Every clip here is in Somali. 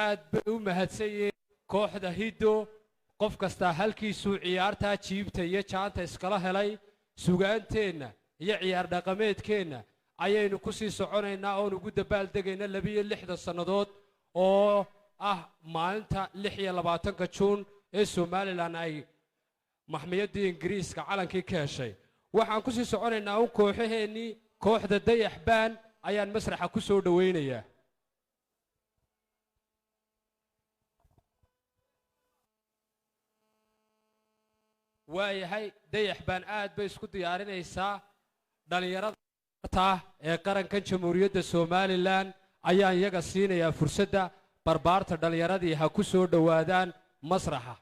aad bay u mahadsanyihiin kooxda hiddo qof kasta halkiisuu ciyaartaa jiibta iyo jaanta iskala helay sugaanteenna iyo ciyaar dhaqameedkeenna ayaynu ku sii soconaynaa oon ugu dabaaldegaynaa 62 sannadood oo ah maalinta 26 juun ee Somaliland ay maxmiyadii Ingiriiska calankii ka heshay waxaan ku sii soconaynaa un kooxaheennii kooxda dayax baan ayaan masraxa ku soo dhaweynayaa waayahay dayax baan aad bay isku diyaarinaysaa dhalinyarada ee qarankan jamhuuriyadda Somaliland ayaan iyaga siinayaa fursadda barbaarta dhalinyaradii ha ku soo dhawaadaan masraxa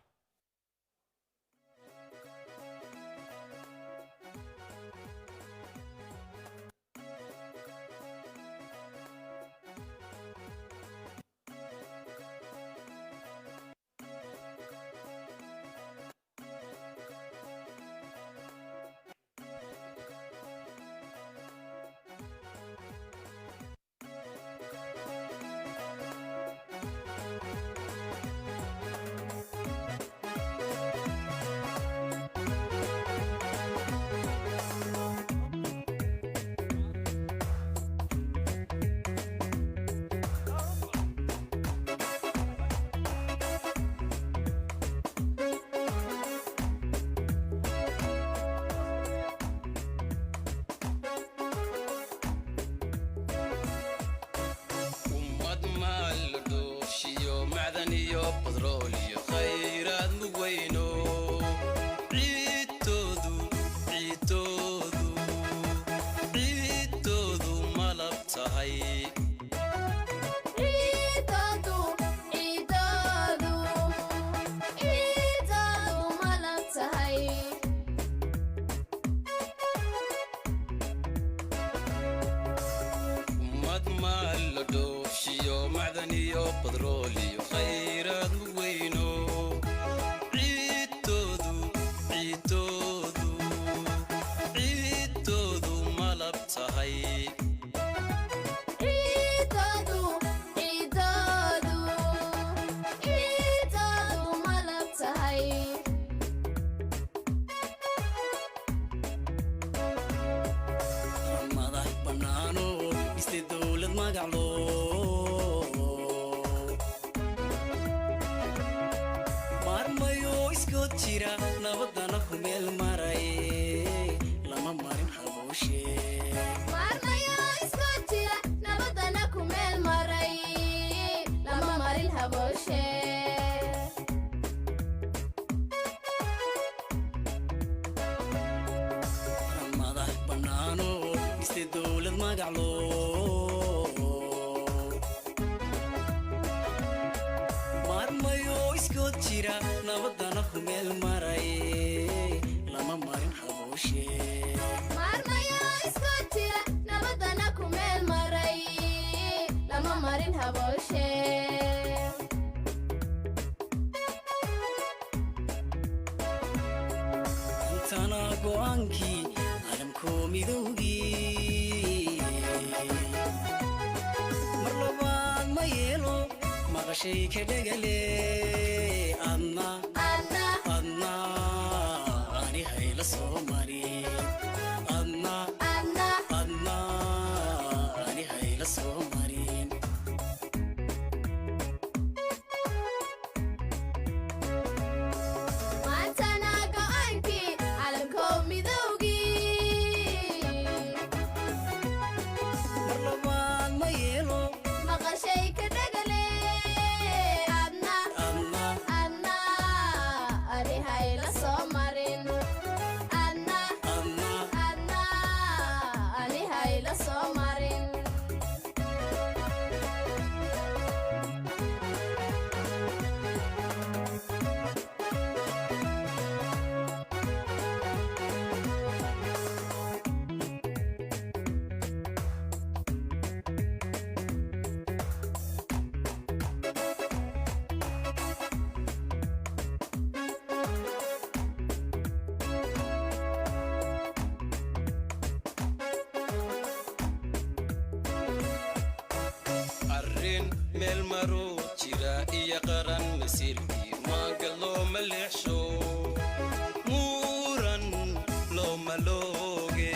meel maruu jira maloge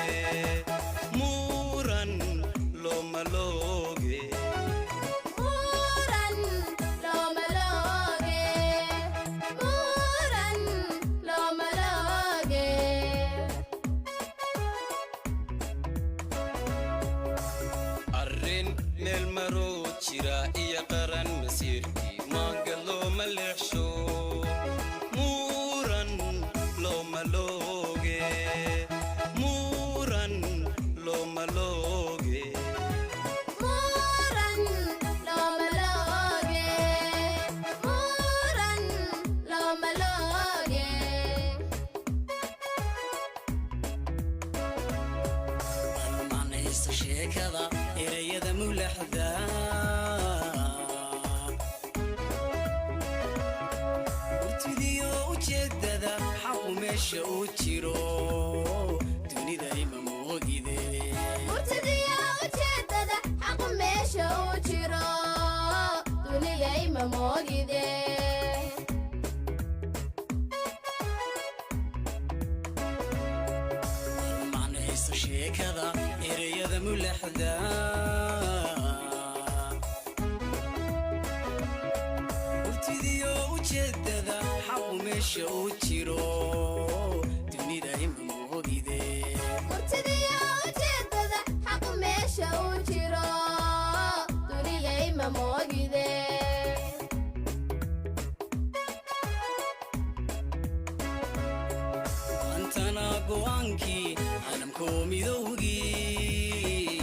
muran lo maloge muran lo maloge muran lo maloge arrin meel maro jira iyo qaran masiirkii maanga loo maleexsho muran loo maloge muran loo maloge muran lo maloge muran lo maloge manaysa sheekada erayada mulaxda urtidiyo ujeedada xaqu meesha uu jiro dunida ima moogide murtidiya ujeedada xaqu meesha uu jiro duniya ima moogide manaysa sheekada erayada mulaxda urtidiyo ujeedada xaqu meesha uu jiro dunida ima moogide murtidiya ujeedada xaqu meesha uu jiro duniya ima moogide antana go'aankii calamkoo midowgii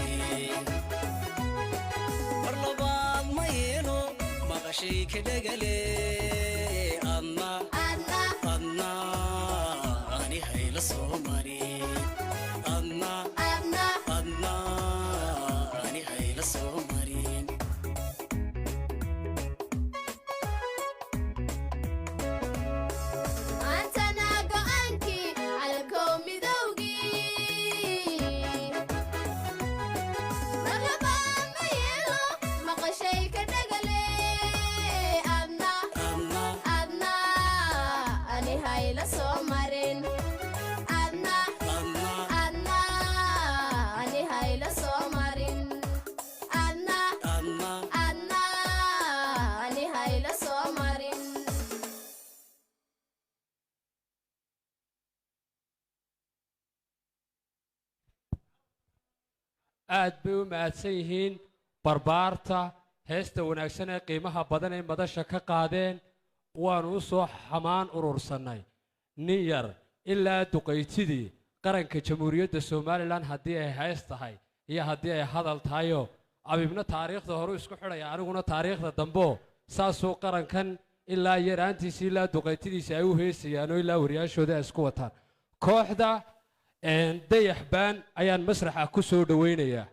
mar labaad ma yeelo maqashay ka dhagale adna adna adna ani hayla soo marin adna adna adna ani hayla soo marin antana go'aankii calankow midowgii mar labaad ma yeelo maqashay ka dhagale adna adna adna ani hayla soo marin adna adna adna ani hayla soo marin adna adna adna ani hayla soo marin aad bay u mahadsan yihiin barbaarta heesta wanaagsan ee qiimaha badan ay madasha ka qaadeen waannu u soo xamaan urursannay nin yar ilaa duqaytidii qaranka jamhuuriyadda somalilan haddii ay hees tahay iyo haddii ay hadal tahayoo abibna taariikhda horu isku xidhaya aniguna taariikhda dambeo saasuu qarankan ilaa yaraantiisa ilaa duqaytidiisa ay u heesayaanoo ilaa wariyaashooda ay isku wataan kooxda dayax baan ayaan masraxa ku soo dhowaynayaa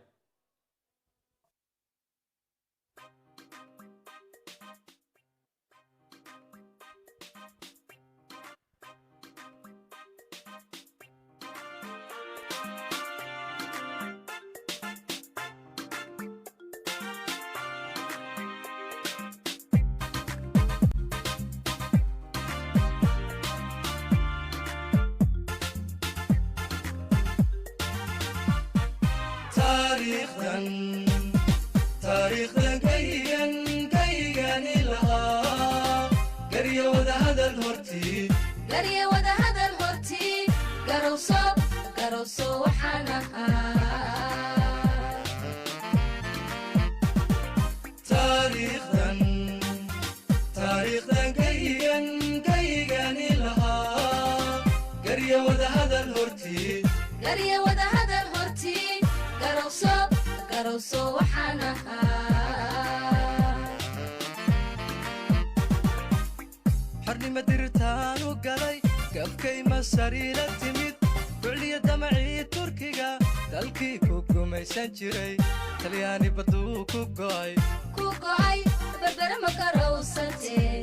taariikhdan kaygan ilahaa garya wada hadal hortii garye wada hadal hortii garowso garowso waxaan ahaa taariikhdan kaygan ilahaa garya wada hadal hortii garye wada hadal hortii garowso garowso waxaan ahaa xornima dirtaan u galay gafkay masariila timid bucliya damacii turkiga dalkii ku gumaysan jiray talyaani badduu ku go'ay ku go'ay berbere ma garowsatee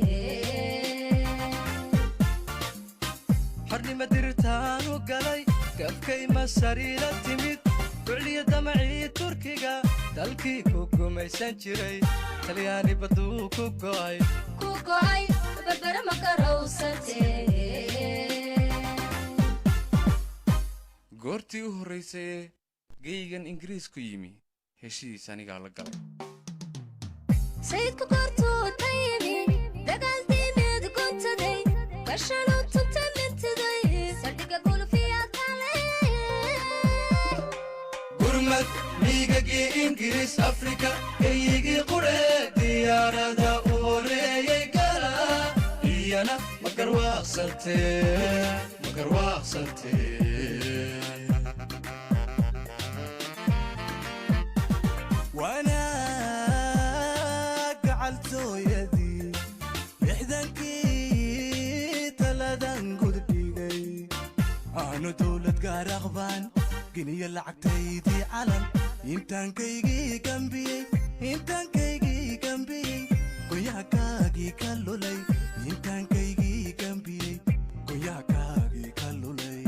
xornima dirtaan u galay gafkay masariila timid bucliya damacii turkiga dalkii ku gumaysan jiray talyaani badduu ku go'ay ku go'ay berbere ma garowsatee goortii u horraysay ee geygan ingiriisku yimi heshiis anigaa la galay sayidku goortuu ta yimi dagaal diimeed guntaday gashalu tubta mintiday saldhiga gulfiya kale gurmad miigagii ingiriis afrika geyigii quree diyaarada u horeeyey gala iyana ma garwaaqsantee wanaag gacaltooyadii lixdankii taladan gudbigay aanu dowlad gaar aqbaan geniya lacagtaydii calan intaankaygii gambiyey goyahakaagii ka lulay intaankaygii gambiyey goyahakaagii ka lulay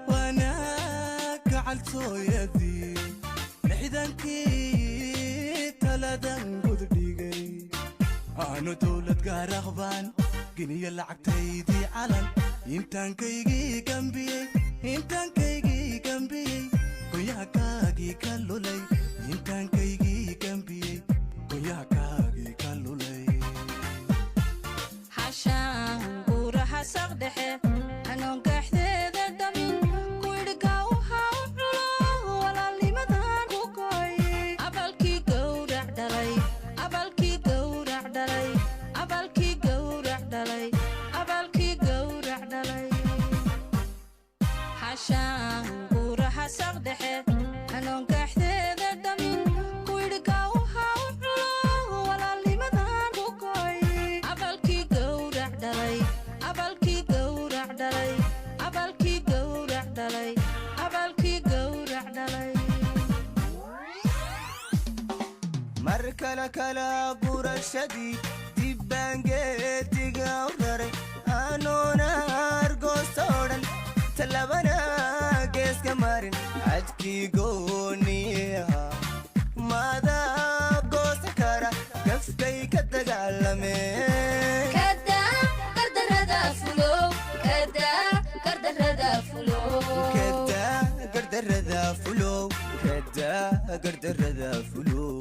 wanaag gacaltooyadii lixdankii taladan gudbigay aanu dowlad gaar aqbaan geniya lacagtaydii calan intaankaygii gambiyey goyahakaagii ka lulay intaankaygii gambiyey goyahakaagii ka lulay xashaan guuraha saqdhexe anoon gaxdeeda dhamin kuidhiga waxaa u culo walaalnimadan ku goy abalkii gowrac dhalay abalkii gowrac dhalay abalkii gowrac dhalay abalkii gowrac dhalay xashaan guuraha saqdhexe anoon gaxdeeda dhamin kuidhiga waxaa u culo walaalnimadan ku goy abalkii gowrac dhalay abalkii gowrac dhalay abalkii gowrac dhalay abalkii gowrac dhalay mar kala gurashadii dibbaangeediga u raray anoona argoostoo talabana geeska marin cadkii gooniyaha maada goosa kara gafkay ka dagaalameen kadaa gardarada fulow kadaa gardarada fulow gardarada fulow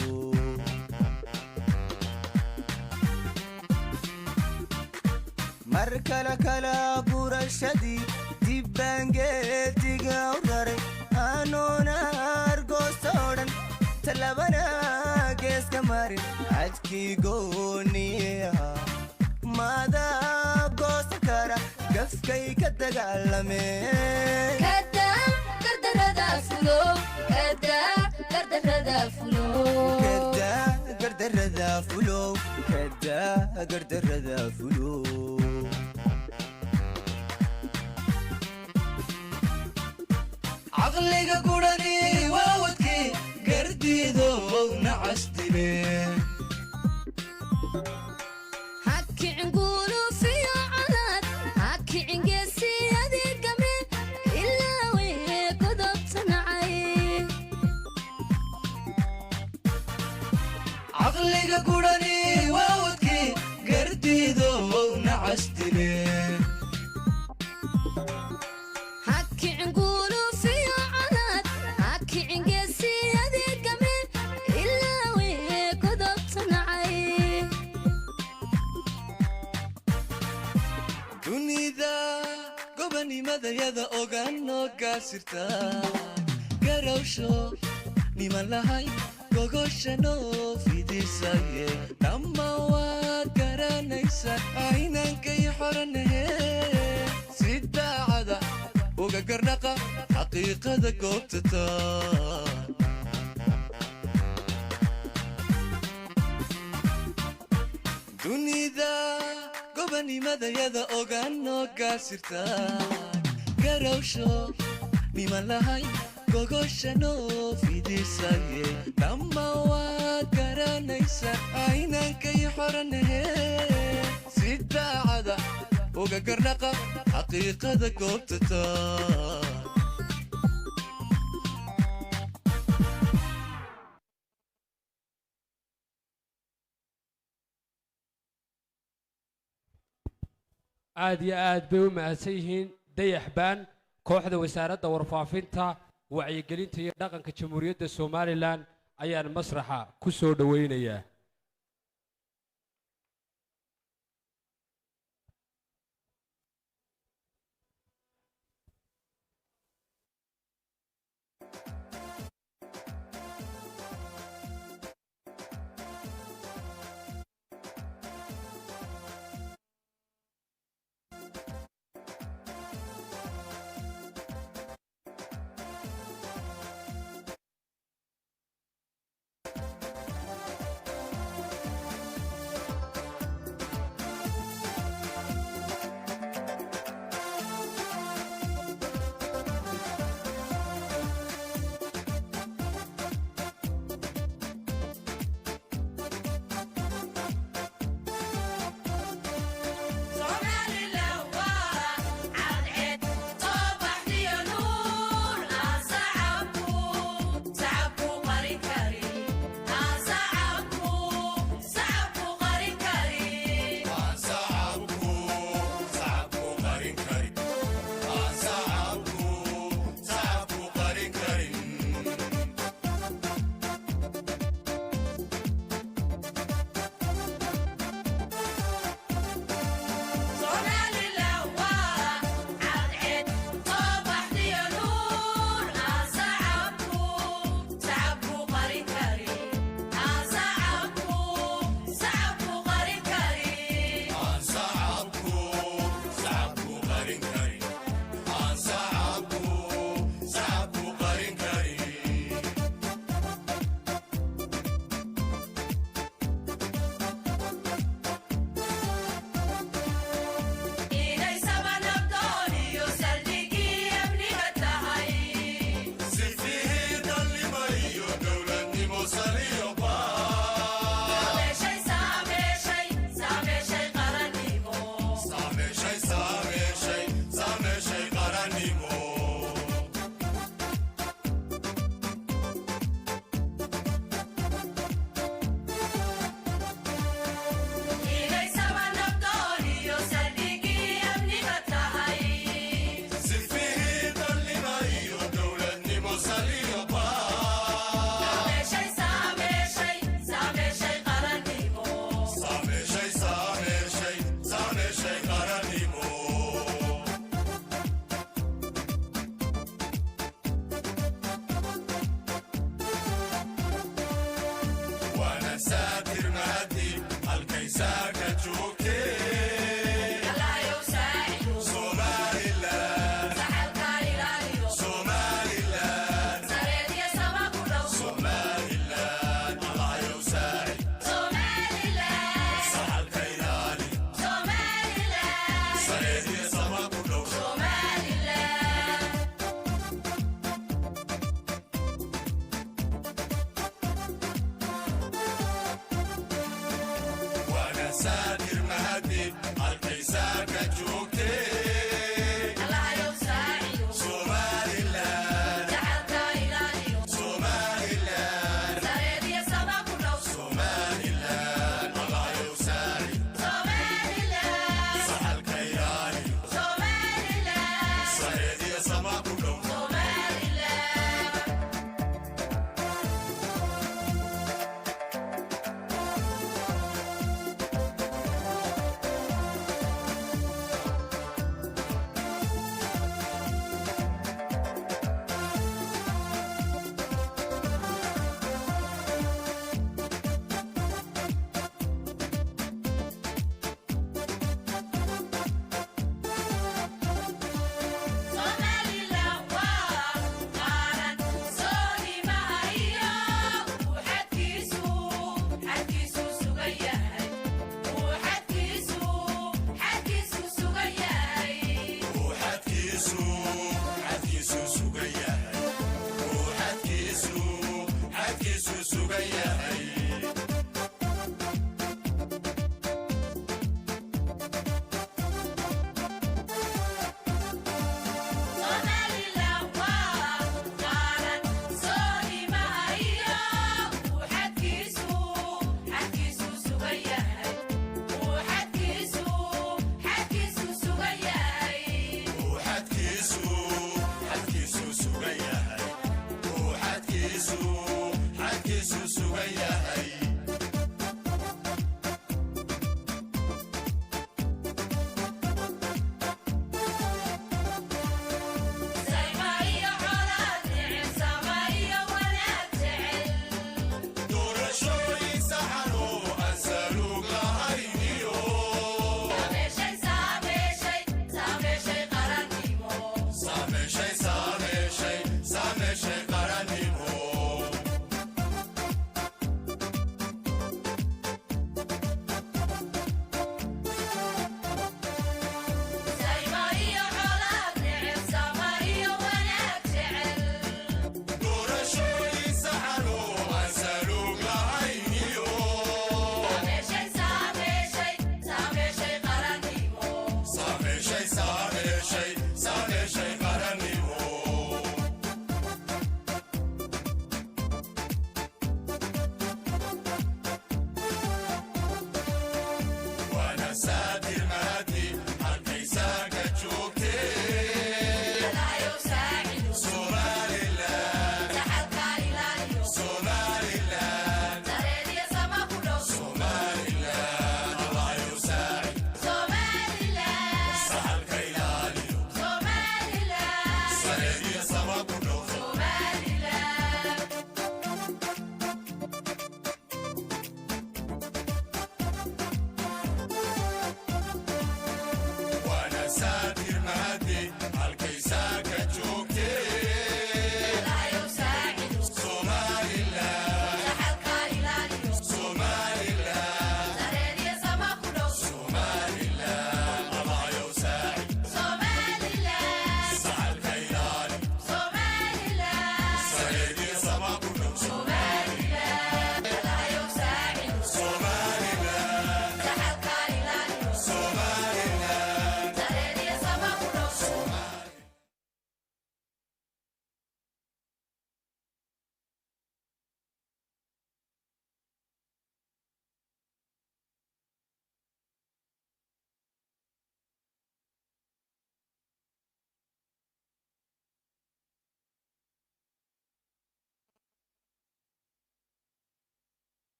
mar kala gurashadii dibbaangeediga u raray anoona argoostoo talabana geeska marin cadkii gooniyaha maada goosa kara gafkay ka dagaalameen kadaa gardarada fulow kadaa gardarada fulow gardarada fulow caqliga gudhani waawadkii gardiidow nacastile hakicin guulufiyo cadaad hakicin geesiyadii game ilaa weye godobta nacay caqliga gudhani waawadkii gardiidow nacastile hakicin guulufiyo cadaad hakicin geesiyadii game ilaa weye godobta nacay dunida gobanimadayada ogaanoo gaasirta garowsho niman lahay gogosha noo fidisaye dhamma waad garanaysa aynankay xoranahe si daacada uga garnaqa xaqiiqada goobtata dunida gobanimadayada ogaanoo gaasirta garowsho niman lahay gogosha noo fidisaye dhamma waad garanaysa aynankay xoranahe si daacada uga garnaqa xaqiiqada goobtata aad iyo aad bay u mahadsan yihiin dayaxbaan kooxda wasaaradda warfaafinta wacyigelinta iyo dhaqanka jamhuuriyadda somalilan ayaan masraxa ku soo dhowaynayaa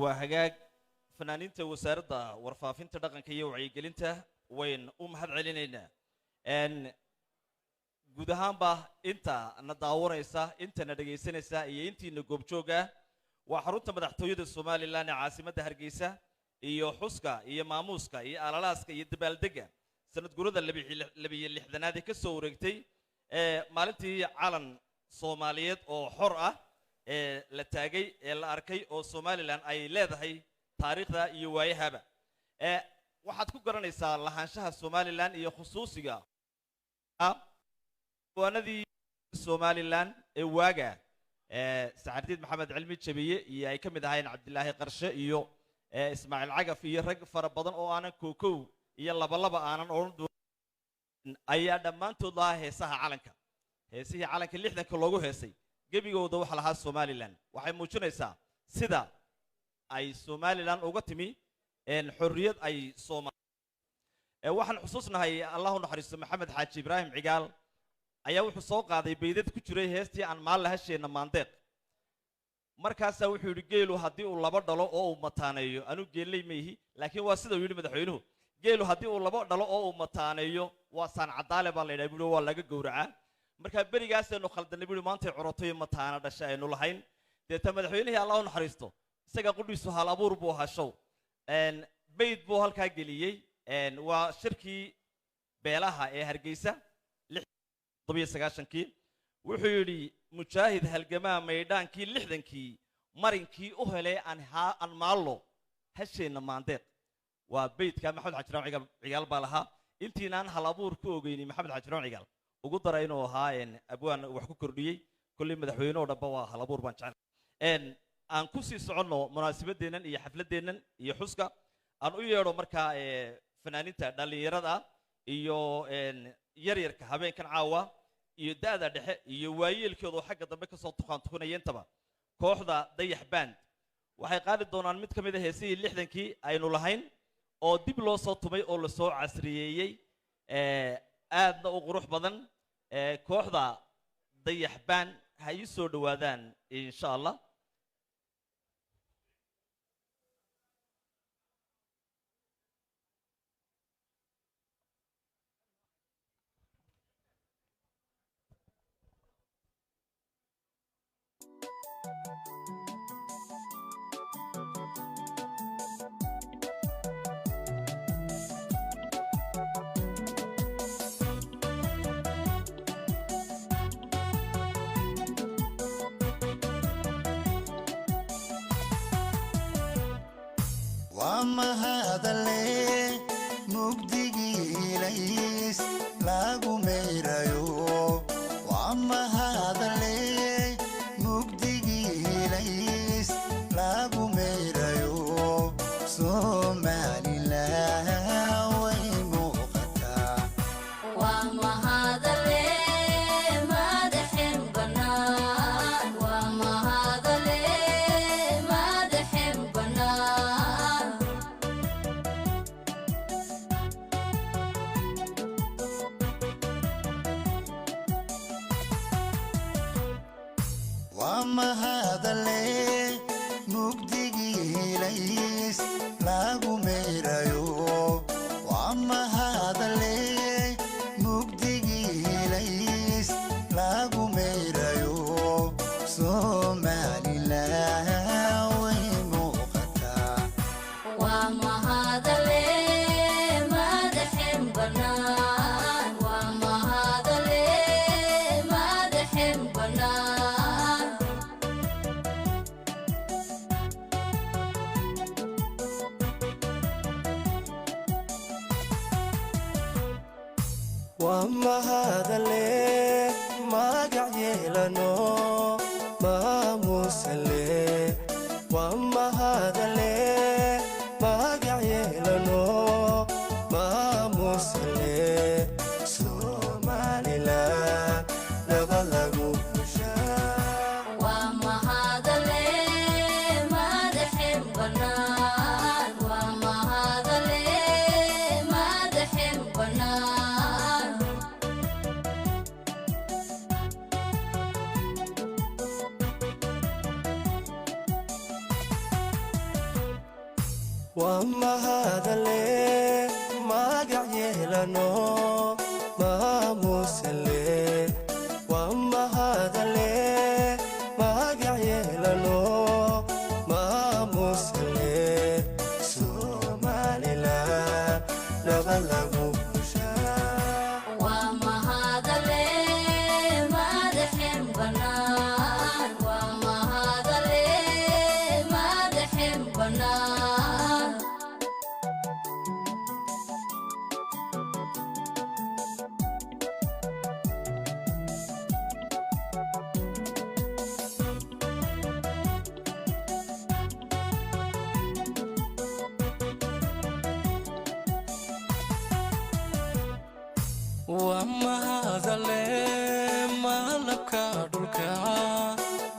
waa hagaag fanaaniinta wasaaradda warfaafinta dhaqanka iyo wacyigelinta wayn u mahad celinaynaa guud ahaanba inta na daawanaysa inta na dhegaysanaysa iyo intiina goobjooga waa xarunta madaxtooyada somalilan ee caasimadda hargeysa iyo xuska iyo maamuuska iyo alalaaska iyo dabaaldega sanad gurada 26aad ee ka soo wareegtay maalintii calan Soomaaliyeed oo xor ah la taagay ee la arkay oo Somaliland ay leedahay taariikhda iyo waayahaba waxaad ku garanaysaa lahaanshaha Somaliland iyo khusuusiga waanadii Somaliland ee waaga Saxardiid Maxamed Cilmi Jabiye iyo ay kamid ahaayeen Cabdilaahi Qarshe iyo Ismaaciil Cagaf iyo rag fara badan oo aanan kookow iyo laba aanan oran doonin ayaa dhamaantood lahaa heesaha calanka heesihii calanka 60ka loogu heesay gebigooda waxa lahaa Somaliland waxay muujinaysaa sida ay Somaliland uga timi xorriyad ay Soomaaliya waxaan xusuusnahay Allahu naxariisto Maxamed Xaaji Ibraahim Cigaal ayaa wuxuu soo qaaday beydad ku jiray heestii aan maal la hesheena maandeeq markaas wuxuu yiri geelu hadii uu laba dhalo oo uu mataaneeyo anu geelay meehi laakiin waa sida uu yiri madaxweynuhu geelu hadii uu laba dhalo oo uu mataaneeyo waa saan cadaale baa la yiraahdaa waa laga gowracaa marka berigaas aynu khaldanay buu maanta curotay mataana dhashay aynu lahayn deeta madaxweynaha Allahu naxariisto isaga qudhiisu hal abuur buu hashow beyd buu halka galiyay waa shirkii beelaha ee Hargeysa 19 wuxuu yiri mujaahid halgamaa meydaankii 60kii marinkii u helay aan maallo hasheena maandeeq waa beydka Maxamed Xaaji Cigaal baa lahaa intiinaan hal abuur ku ogeeyay Maxamed Xaaji Cigaal ugu daray inuu ahaa abwaan wax ku kordhiyay kulli madaxweynaha oo dhanba waa hal abuur baan jecel aan ku sii socono munaasabadeenan iyo xafladeenan iyo xuska aan u yeero marka fanaaniinta dhalinyarada iyo yaryarka habeenkan caawa iyo daada dhexe iyo waayeelkooda xagga dambe ka soo tuqantuqnayeentaba kooxda Dayax Band waxay qaadi doonaan mid kamid ah heesihii 60kii aynu lahayn oo dib loo soo tumay oo la soo casriyeeyay aadna u qurux badan kooxda Dayax Band hay soo dhawaadaan insha Allah وما هذا اللي مجدي ليس لاغو ميرايو وما هذا اللي مجدي ليس لاغو ميرايو سومالي لا ويموقتا وما هذا اللي مادحين بنان وما هذا اللي مادحين بنان وما هذا اللي ما قاعد يلانو ما موسلي وما هذا اللي ما قاعد يلانو ما موسلي سومالي لا نبلغو وما هذا اللي ما دحين بنان وما هذا اللي ما دحين بنان وما هذا اللي ما قاعد يهلنو ما موسلي وما هذا اللي ما قاعد يهلنو ما موسلي سومالي لا نبلغو وما هذا اللي ما دحين بنان وما هذا اللي ما دحين بنان وما هذا اللي ما لك دولك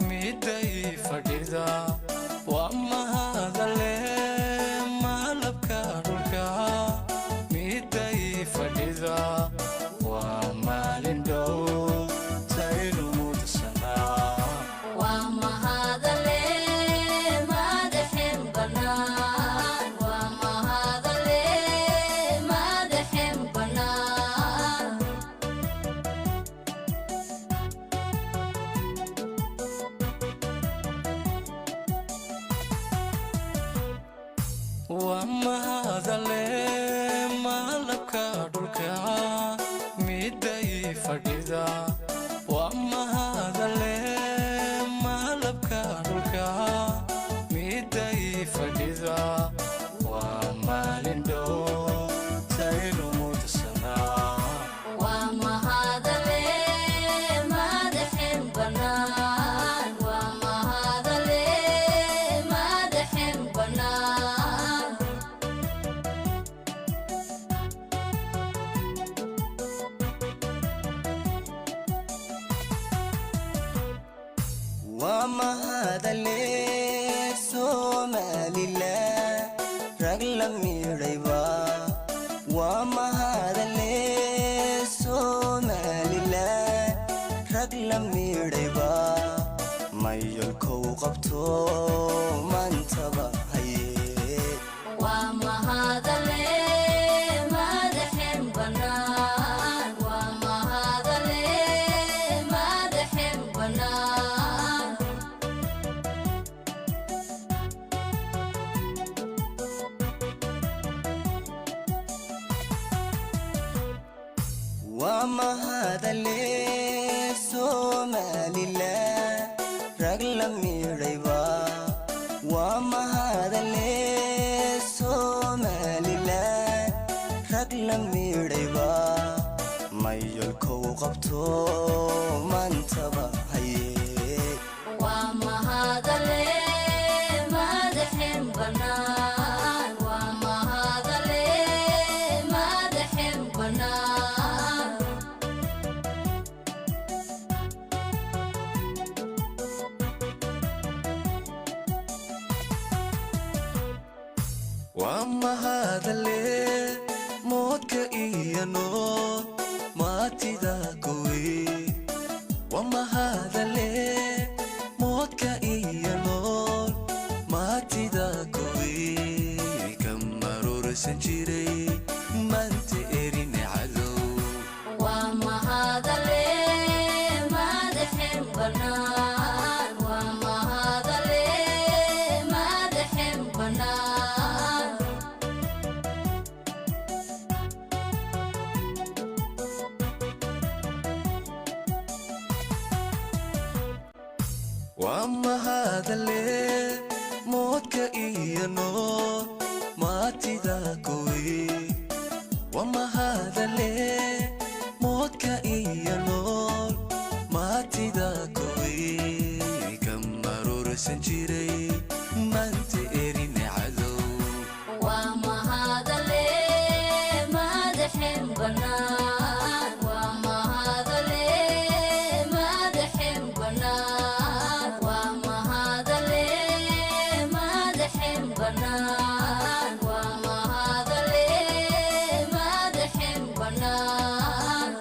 ميدي فقيدا وما هذا اللي ما لك دولك ميدي فقيدا وما لندو تايلو مدسنا وما هذا اللي ما دحين بنان وما هذا اللي ما دحين بنان وما هذا اللي ما لك دولك ميدي فقيدا وما هذا اللي ما لك دولك ميدي فقيدا وما لندو تايلو مدسنا وما هذا اللي ما دحين بنان وما هذا اللي ما دحين بنان وما هذا اللي سومالي لا رجل ميريبا وما هذا اللي سومالي لا رجل ميريبا ما يلكو قبتو من تبهي وما هذا اللي ما دحين بنان وما هذا اللي ما دحين بنان وما هذا اللي سومالي لا رجل ميريبا وما هذا اللي سومالي لا رجل ميريبا ما يلكو قبتو من تبهي وما هذا اللي ما دحين بنان وما هذا اللي ما دحين بنان وما هذا اللي موتك إيانو ما تداكوي وما هذا اللي موتك إيانو ما تداكوي كم مرور سنجري ما انت إرين عدو وما هذا اللي ما دحين بنان وما هذا اللي ما دحين بنان وما هذا اللي موتك إيانو ما تداكوي وما هذا اللي jiray maanta erine cadow waa mahadale madaxin bannaan waa mahadale madaxin bannaan waa mahadale madaxin bannaan waa mahadale madaxin bannaan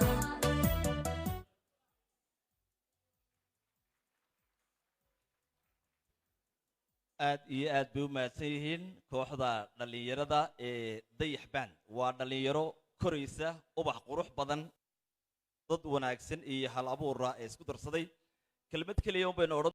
aad iyo aad bay u mahadsan yihiin kooxda dhallinyarada ee dayax baan waa dhallinyaro koraysa ubax qurux badan dad wanaagsan iyo hal abuura ee isku darsaday kelmad keliya un baynu odhan